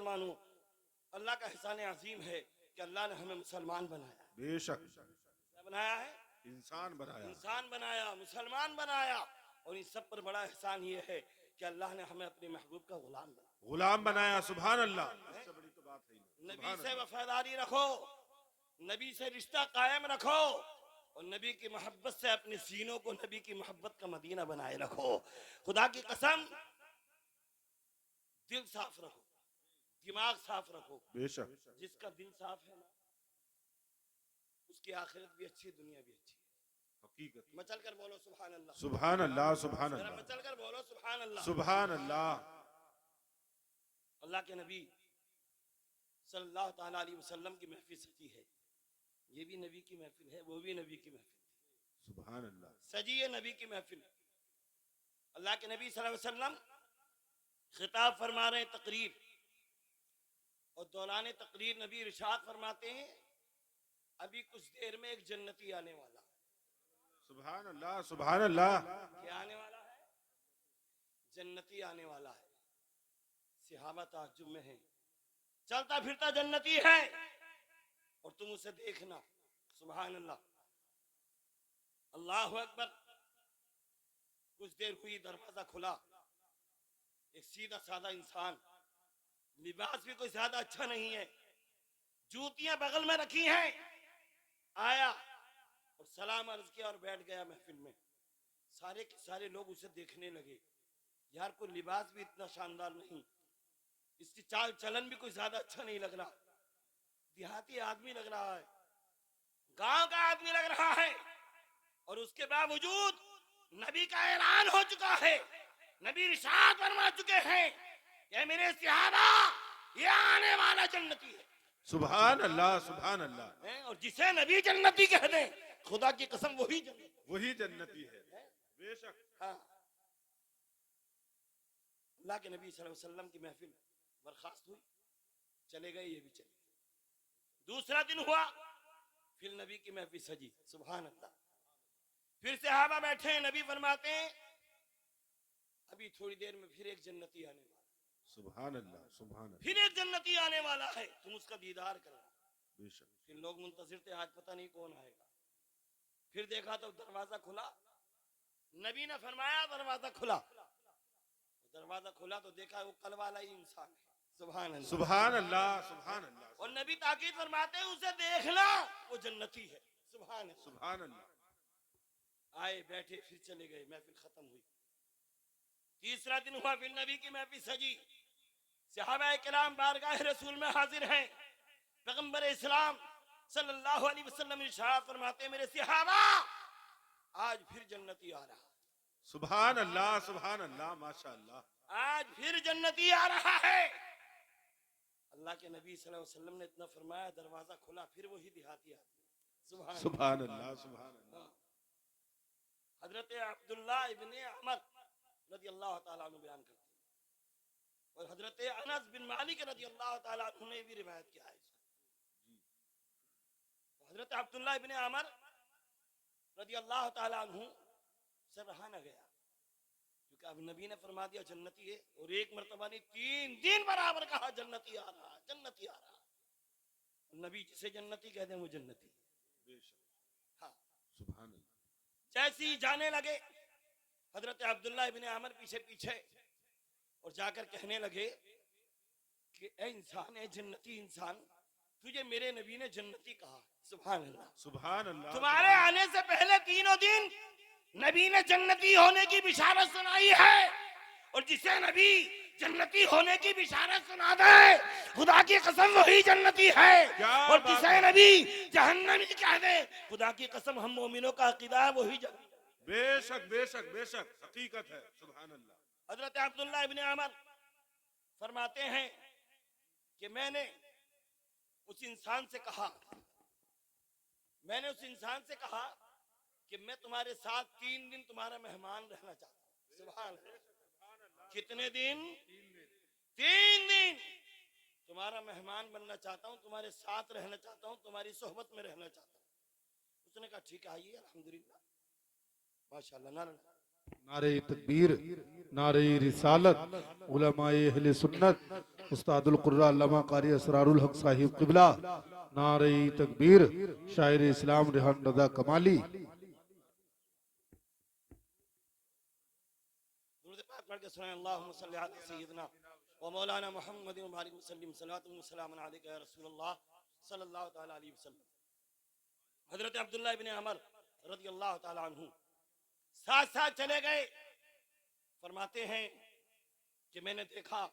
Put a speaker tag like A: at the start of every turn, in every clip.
A: मुसलमान हूँ। अल्लाह का एहसान अजीम है कि अल्लाह ने हमें मुसलमान बनाया।
B: बेशक
A: क्या बनाया है?
B: इंसान बनाया,
A: इंसान बनाया, मुसलमान बनाया। और इस सब पर बड़ा एहसान ये है कि अल्लाह ने हमें अपने महबूब का गुलाम बनाया।
B: गुलाम बनाया। सुभान अल्लाह। इससे बड़ी तो बात है ही नहीं।
A: नबी
B: सुभान
A: से
B: अल्लाह।
A: वफादारी रखो, नबी से रिश्ता कायम रखो और नबी की मोहब्बत से अपने सीनों को नबी की मोहब्बत का मदीना बनाए रखो। खुदा की कसम, दिल साफ रखो, दिमाग साफ रखो।
B: बेशक
A: जिसका दिल साफ है ना, उसकी आखिरत भी अच्छी, दुनिया भी अच्छी है।
B: हकीकत।
A: मचल कर बोलो सुभान अल्लाह।
B: सुभान अल्लाह, सुभान
A: जरा
B: अल्लाह,
A: मचल कर बोलो सुभान अल्लाह।
B: सुभान अल्लाह।
A: अल्लाह के नबी सल्लल्लाहु ताला अलैहि वसल्लम की महफिल सजी है। ये भी नबी की महफिल है, वो भी नबी की महफिल है।
B: सुभान अल्लाह।
A: सजी है नबी की महफिल। अल्लाह के नबी सल्लल्लाहु अलैहि वसल्लम खिताब फरमा रहे हैं, तकरीर, और दौरान तकरीर नबी इरशाद फरमाते हैं, अभी कुछ देर में एक जन्नती आने वाला है।
B: सुभान अल्लाह, सुभान अल्लाह।
A: क्या आने वाला है? जन्नती आने वाला है। सहाबा ताज्जुब में है, चलता फिरता जन्नती है और तुम उसे देखना। सुभान अल्लाह, अल्लाह अकबर। कुछ देर हुई, दरवाजा खुला। एक सीधा साधा इंसान, लिबास भी कोई ज्यादा अच्छा नहीं है, जूतियां बगल में रखी हैं, आया और सलाम अर्ज किया और बैठ गया महफिल में। सारे के सारे लोग उसे देखने लगे। यार, कोई लिबास भी इतना शानदार नहीं, इसकी चाल चलन भी कोई ज्यादा अच्छा नहीं लग रहा, देहाती आदमी लग रहा है, गांव का आदमी लग रहा है। और उसके बावजूद नबी का ऐलान हो चुका है, नबी इरशाद फरमा चुके हैं कि मेरे सहाबा, ये आने वाला जन्नती है।
B: सुभान अल्लाह, सुभान अल्लाह।
A: और जिसे नबी जन्नती कह दे, खुदा की कसम वही जन्नती,
B: वही जन्नती है। बेशक।
A: हाँ। अल्लाह के नबी सल्लल्लाहु अलैहि वसल्लम की महफिल बर्खास्त हुई, चले गए, ये भी चले गए। दूसरा दिन हुआ, फिर नबी की महफिल सजी। सुभान अल्लाह। फिर सहाबा बैठे, नबी फरमाते हैं, अभी थोड़ी देर में फिर एक जन्नती आने वाला।
B: सुभान अल्लाह, सुभान अल्लाह।
A: फिर एक जन्नती आने वाला है, तुम उसका दीदार करना।
B: बेशक।
A: फिर लोग मुंतजिर थे, आज पता नहीं कौन आएगा। फिर देखा तो दरवाजा खुला, नबी ने फरमाया दरवाजा खुला। दरवाजा खुला तो देखा वो कल वाला ही इंसान है। सुभान अल्लाह,
B: सुभान अल्लाह, सुभान अल्लाह।
A: और नबी ताकीद फरमाते हैं, उसे देखना, वो जन्नती है। सुभान अल्लाह।
B: सुभान अल्लाह।
A: आए, बैठे, फिर चले गए, महफिल खत्म हुई। तीसरा दिन हुआ, फिर नबी की महफिल सजी। सहाबा किराम बारगाह रसूल में हाजिर हैं। पैगंबर इस्लाम सल्लल्लाहु अलैहि वसल्लम इरशाद फरमाते हैं, मेरे सहाबा, आज फिर जन्नती आ रहा।
B: सुभान अल्लाह, सुभान अल्लाह, माशाअल्लाह।
A: आज फिर जन्नती आ रहा है। अल्लाह के नबी सल्लल्लाहु अलैहि वसल्लम ने इतना फरमाया, दरवाजा खुला, फिर वही देहाती आदमी।
B: सुभान अल्लाह, सुभान अल्लाह।
A: हजरत अब्दुल्लाह इब्ने अमर रज़ी अल्लाह ताला अन्हु बयान करते हैं, और हजरत अनस बिन मालिक रज़ी अल्लाह ताला अन्हु ने भी रिवायत किया है इसको। हजरत अब्दुल्लाह इब्ने अमर रज़ी अल्लाह ताला अन्हु से रहा न गया, क्योंकि अब नबी ने फरमा दिया जन्नती है, और एक मर्तबा नहीं, 3 दिन बराबर कहा जन्नती आ रहा, जन्नती आ रहा। नबी जिसे जन्नती कहते हैं वो जन्नती। हाँ।
B: सुभान अल्लाह।
A: जैसे ही जाने लगे, हजरत अब्दुल्लाह इब्ने अमर पीछे पीछे, और जाकर कहने लगे कि ए इंसान, ए जन्नती इंसान, तुझे मेरे नबी ने जन्नती कहा। सुभान अल्लाह,
B: सुभान अल्लाह।
A: तुम्हारे आने से पहले 3 दिन नबी ने जन्नती होने की बिशारत सुनाई है, और जिसे नबी जन्नती होने की बिशारत सुना दे, खुदा की कसम वही जन्नती है। और जिसे नबी जहन्नमी कह दे, खुदा की कसम हम मोमिनों का अकीदा है वही जन्नती।
B: बेशक, बेशक, बेशक, हकीकत है। सुभान अल्लाह।
A: हजरत अब्दुल्लाह इब्ने अमर फरमाते हैं कि मैंने उस इंसान से कहा, कि मैं तुम्हारे साथ 3 दिन तुम्हारा मेहमान रहना चाहता हूँ। सुभान अल्लाह। कितने दिन? 3 दिन तुम्हारा मेहमान बनना चाहता हूँ, तुम्हारे साथ रहना चाहता हूँ, तुम्हारी सोहबत में रहना चाहता हूँ। उसने कहा ठीक है, आइए, अल्हम्दुलिल्लाह, माशाअल्लाह।
B: नारे तकबीर, नारे रिसालत, उलमाए अहले सुन्नत,
C: उस्तादुल कुर्रा अल्लामा कारी असरारुल हक साहिब क़िबला, नारे तकबीर, शायर इस्लाम रेहान रजा कमाली।
A: दुरूद पाक पढ़ के सुनाए अल्लाहुम्मा सल्ली अला सय्यिदना व मौलाना मुहम्मदिन व बारिक वसल्लम सल्लल्लाहु व सलाम अलैका या रसूलल्लाह सल्लल्लाहु तआला अलैहि वसल्लम। हजरत अब्दुल्लाह इब्न अमर रदियल्लाहु तआला अन्हु साथ साथ चले गए। फरमाते हैं कि मैंने देखा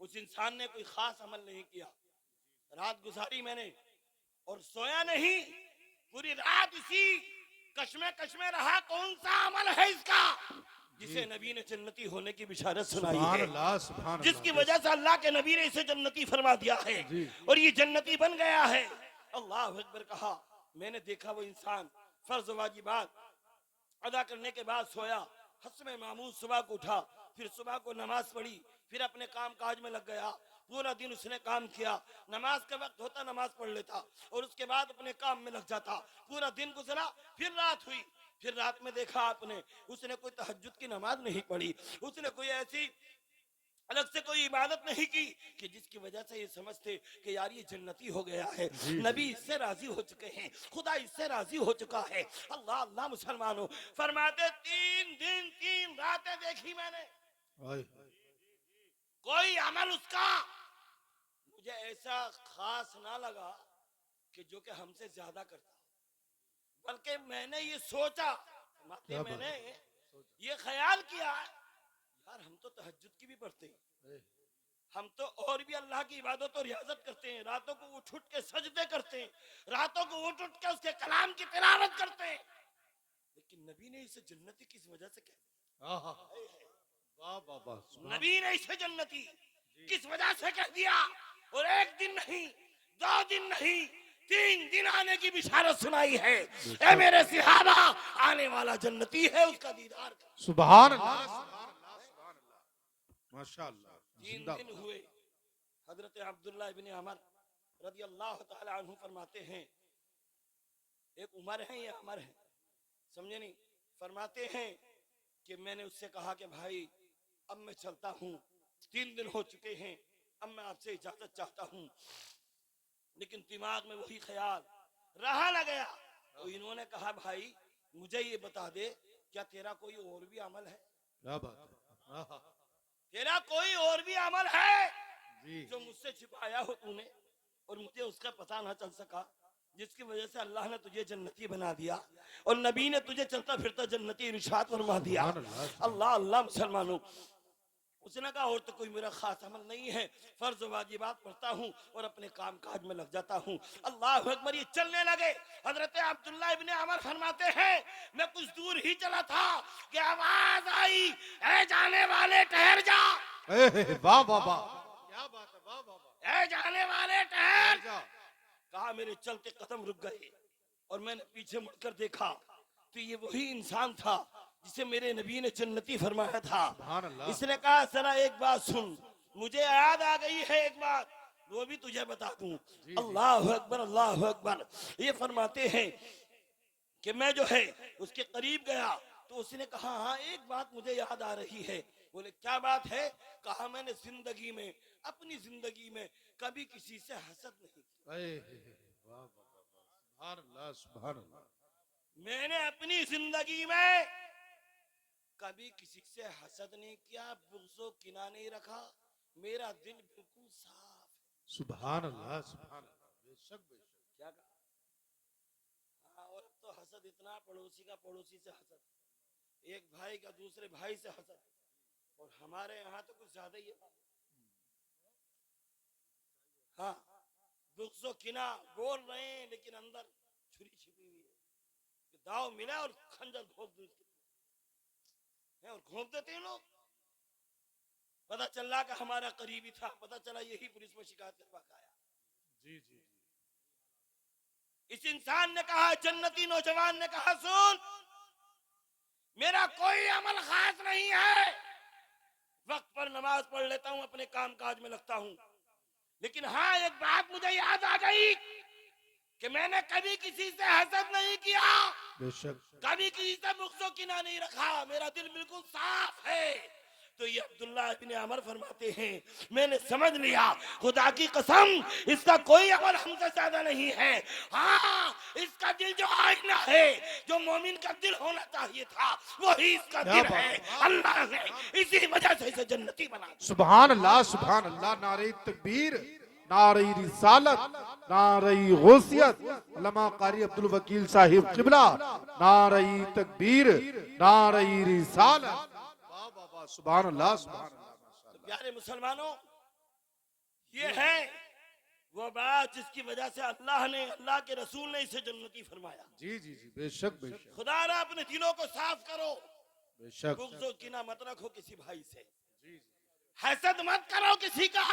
A: उस इंसान ने कोई खास अमल नहीं किया, रात गुजारी मैंने और सोया नहीं, पूरी रात इसी कश्मे रहा। कौन सा अमल है इसका जिसे नबी ने जन्नती होने की बिशारत सुनाई
C: सुभान
A: है,
C: अल्लाह, सुभान
A: जिसकी
C: अल्लाह।
A: वजह से अल्लाह के नबी ने इसे जन्नती फरमा दिया है और ये जन्नती बन गया है। अल्लाह अकबर कहा। मैंने देखा वो इंसान फर्ज वाजिबात अदा करने के बाद सोया, हस्मे मामूद सुबह को उठा, फिर सुबह को नमाज पढ़ी, फिर अपने काम काज में लग गया। पूरा दिन उसने काम किया, नमाज का वक्त होता नमाज पढ़ लेता और उसके बाद अपने काम में लग जाता। पूरा दिन गुजरा, फिर रात हुई, फिर रात में देखा आपने उसने कोई तहज्जुद की नमाज नहीं पढ़ी, उसने कोई ऐसी अलग से कोई इबादत नहीं की कि जिसकी वजह से ये समझते कि यार ये जन्नती हो गया है, नबी इससे राजी हो चुके हैं, खुदा इससे राजी हो चुका है। अल्लाह अल्लाह मुसलमानों, फरमाते 3 दिन 3 रातें देखी मैंने, कोई अमल उसका मुझे ऐसा खास ना लगा कि जो कि हमसे ज्यादा करता, बल्कि मैंने ये सोचा, मैंने ये ख्याल किया यार हम तो तहज्जुद की भी पढ़ते हैं, हम तो और भी अल्लाह की इबादत और रियाजत करते हैं, रातों को उठ उठ के सजदे करते हैं, रातों को उठ उठ के उसके कलाम की तिलावत करते हैं, लेकिन नबी ने इसे जन्नती किस वजह से कह दिया?
C: वाह वाह वाह, सुभान
A: नबी ने इसे जन्नती किस वजह से कह दिया? और एक दिन नहीं, 2 दिन नहीं, 3 दिन आने की बिशारत सुनाई है। ए मेरे सिहाबा, आने वाला जन्नती है, उसका दीदार कर।
C: सुभान अल्लाह, माशाअल्लाह।
A: 3 दिन हुए। हजरत अब्दुल्लाह इब्न अमर रदियल्लाहु ताला अन्हु फरमाते हैं, एक उमर है या अमर है समझे नहीं, फरमाते हैं कि मैंने उससे कहा कि भाई अब मैं चलता हूँ, 3 दिन हो चुके हैं, अब मैं आपसे इजाजत चाहता हूँ। लेकिन दिमाग में वही ख्याल रहा ना गया, तो इन्होंने कहा भाई मुझे ये बता दे, क्या तेरा कोई और भी अमल है?
C: क्या बात है,
A: तेरा कोई और भी अमल है
C: जी।
A: जो मुझसे छिपाया हो तूने और मुझे उसका पता ना चल सका, जिसकी वजह से अल्लाह ने तुझे जन्नती बना दिया और नबी ने तुझे चलता फिरता जन्नती इरशाद फरमा दिया। अल्लाह अल्लाह मुसलमानों, उसने कहा और तो कोई मेरा खास अमल नहीं है, फर्ज वाजिबात पढ़ता हूँ और अपने काम काज में लग जाता हूँ। अल्लाह अकबर। ये चलने लगे। हजरत अब्दुल्लाह इब्न अमर फरमाते हैं मैं कुछ दूर ही चला था कि आवाज आई, ए जाने वाले ठहर जा।
C: वाह वाह वाह, क्या बात है, वाह वाह वाह।
A: ए जाने वाले ठहर जा। कहा मेरे चलते कदम रुक गए और मैंने पीछे मुड़कर देखा तो ये वही इंसान था जिसे मेरे नबी ने जन्नती फरमाया था। इसने कहा जरा एक बात सुन, मुझे याद आ गई है एक बात, वो भी तुझे बता दूं। अल्लाह अकबर अल्लाह अकबर। ये फरमाते हैं कि मैं जो है उसके करीब गया तो उसने कहा हाँ एक बात मुझे याद आ रही है। बोले क्या बात है? कहा मैंने जिंदगी में, अपनी जिंदगी में कभी किसी से हसद नहीं की।
C: वाह वाह, सुभान अल्लाह, सुभान अल्लाह।
A: मैंने अपनी जिंदगी में कभी किसी से हसद नहीं किया, बुग़्ज़ो किना नहीं रखा, मेरा दिल बिल्कुल साफ है।
C: सुभान अल्लाह, सुभान अल्लाह। बेशक बेशक।
A: क्या कहा? हाँ, और तो हसद इतना, पड़ोसी का पड़ोसी से हसद, एक भाई का दूसरे भाई से हसद, और हमारे यहाँ तो कुछ ज्यादा ही है। हाँ, बुग़्ज़ो किना बोल रहे हैं लेकिन अंदर छुरी छिपी हुई है कि दाव मिला और खंजर घोंप देते और घोंप देते हैं लोग। पता चला कि हमारा करीबी था, पता चला यही पुलिस में शिकायत के पास आया।
C: जी जी।
A: इस इंसान ने कहा, जन्नती नौजवान ने कहा सुन, मेरा कोई अमल खास नहीं है, वक्त पर नमाज पढ़ लेता हूं, अपने काम काज में लगता हूं, लेकिन हाँ एक बात मुझे याद आ गई कि मैंने कभी किसी से हसद नहीं किया,
C: बेशक।
A: कभी किसी से बुग़्ज़ो किना नहीं रखा, मेरा दिल बिल्कुल साफ है। तो ये अब्दुल्ला इब्न अमर फरमाते हैं, मैंने समझ लिया खुदा की कसम इसका कोई अमल हमसे ज्यादा नहीं है। हाँ, इसका दिल जो आईना है, जो मोमिन का दिल होना चाहिए था, वही इसका दिल है। अल्लाह ने इसी वजह से इसे जन्नती बना दिया।
C: सुभान अल्लाह, सुभान अल्लाह। नारे तकबीर, नारे रिसालत, नारे गौसियत। अल्लामा कारी अब्दुल वकील साहिब किबला, नारे तकबीर, नारे रिसालत। वाह वाह वाह, सुभान अल्लाह, सुभान अल्लाह।
A: प्यारे मुसलमानों, ये है वो बात जिसकी वजह से अल्लाह ने, अल्लाह के रसूल ने इसे जन्नती फरमाया।
C: जी जी जी, बेशक बेशक
A: खुदा रा अपने दिलों को साफ करो,
C: बेशक।
A: बुग़्ज़ और किना मत रखो किसी भाई से,
C: जी जी,
A: हसद मत करो किसी का,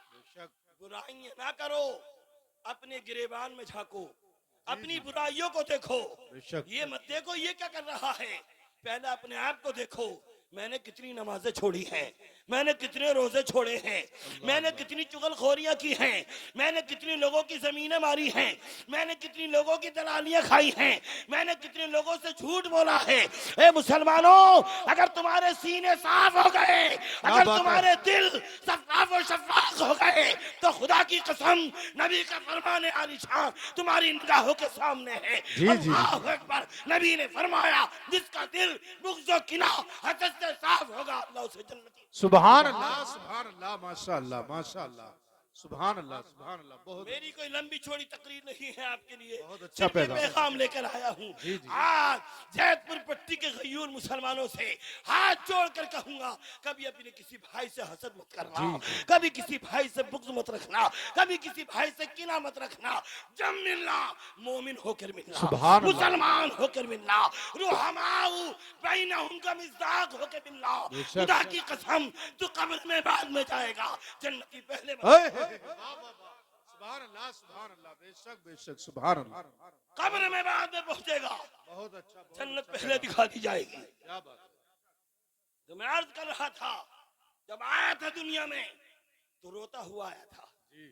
C: बेशक
A: बुराइयां ना करो, अपने गिरेबान में झांको, अपनी बुराइयों को देखो।
C: बेशक।
A: ये मत देखो ये क्या कर रहा है, पहले अपने आप को देखो। मैंने कितनी नमाजें छोड़ी हैं, मैंने कितने रोजे छोड़े हैं, मैंने कितनी चुगलखोरियां की हैं, मैंने कितनी लोगों की जमीनें मारी हैं, मैंने कितनी लोगों की दलालियां खाई हैं, मैंने कितने लोगों से झूठ बोला है। ए मुसलमानों, अगर तुम्हारे सीने साफ हो गए, अगर तुम्हारे दिल सफाफ और शफाफ हो गए, तो खुदा की कसम नबी का फरमाने आलिशान तुम्हारी निगाहों के सामने है। अल्लाहु अकबर। नबी ने फरमाया, जिसका दिल बुग़्ज़ और किना हसद से साफ होगा, अल्लाह उसे जन्नती।
C: सुभान अल्लाह, सुभान अल्लाह, माशाअल्लाह माशाअल्लाह, सुभान अल्लाह, सुभान अल्लाह। बहुत
A: मेरी कोई लंबी चौड़ी तकरीर नहीं है आपके लिए,
C: बहुत अच्छा पैगाम।
A: पैगाम लेकर आया हूँ।
C: जी, जी।
A: आज जैतपुर पट्टी के गयूर मुसलमानों से हाथ जोड़कर कहूंगा, कभी अपने किसी भाई से हसद मत करना, कभी किसी भाई से बुग़्ज़ मत रखना, कभी किसी भाई से किना मत रखना। जब मिलना मोमिन होकर मिलना,
C: सुभान अल्लाह।
A: मुसलमान होकर मिलना, रुहमाउ बैनहुम का मिज़ाक होकर मिलना।
C: बेशक।
A: खुदा की कसम तू कब्र में बाद में जाएगा, जन्नती पहले
C: सुभान अल्लाह, सुभान अल्लाह, बेशक बेशक, सुभान अल्लाह।
A: कब्र में बाद में पहुंचेगा,
C: बहुत अच्छा, बहुत
A: जन्नत
C: अच्छा
A: पहले दिखा दी जाएगी।
C: क्या बात है।
A: तो मैं अर्ज कर रहा था, जब आया था दुनिया में तो रोता हुआ आया था,
C: जी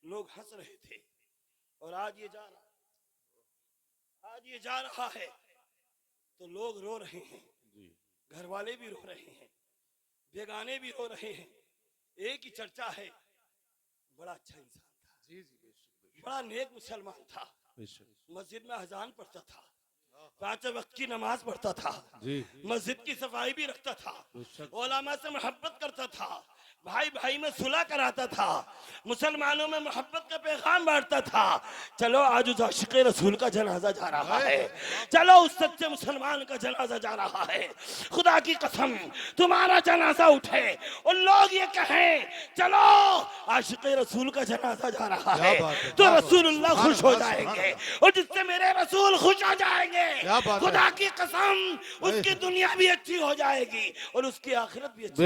A: लोग हंस रहे थे, और आज ये जा रहा, आज ये जा रहा है तो लोग रो रहे हैं,
C: जी,
A: घर वाले भी रो रहे हैं, बेगाने भी रो रहे हैं। एक ही चर्चा है, बड़ा अच्छा इंसान था,
C: जी जी, बेशक
A: बड़ा नेक मुसलमान था,
C: बेशक,
A: मस्जिद में अजान पढ़ता था, 5 वक्त की नमाज पढ़ता था,
C: जी
A: मस्जिद की सफाई भी रखता था,
C: बेशक।
A: उलमा से मोहब्बत करता था, भाई भाई में सुलह कराता था, मुसलमानों में मोहब्बत का पैगाम बांटता था। चलो आज उस आशिक़ रसूल का जनाजा जा रहा है, चलो उस सच्चे मुसलमान का जनाजा जा रहा है। खुदा की कसम तुम्हारा जनाजा उठे और लोग ये कहें चलो आशिक़ रसूल का जनाजा जा रहा है, तो रसूलुल्लाह खुश हो जाएंगे, और जिससे मेरे रसूल खुश हो जाएंगे, खुदा की कसम उसकी दुनिया भी अच्छी हो जाएगी और उसकी आखिरत भी अच्छी।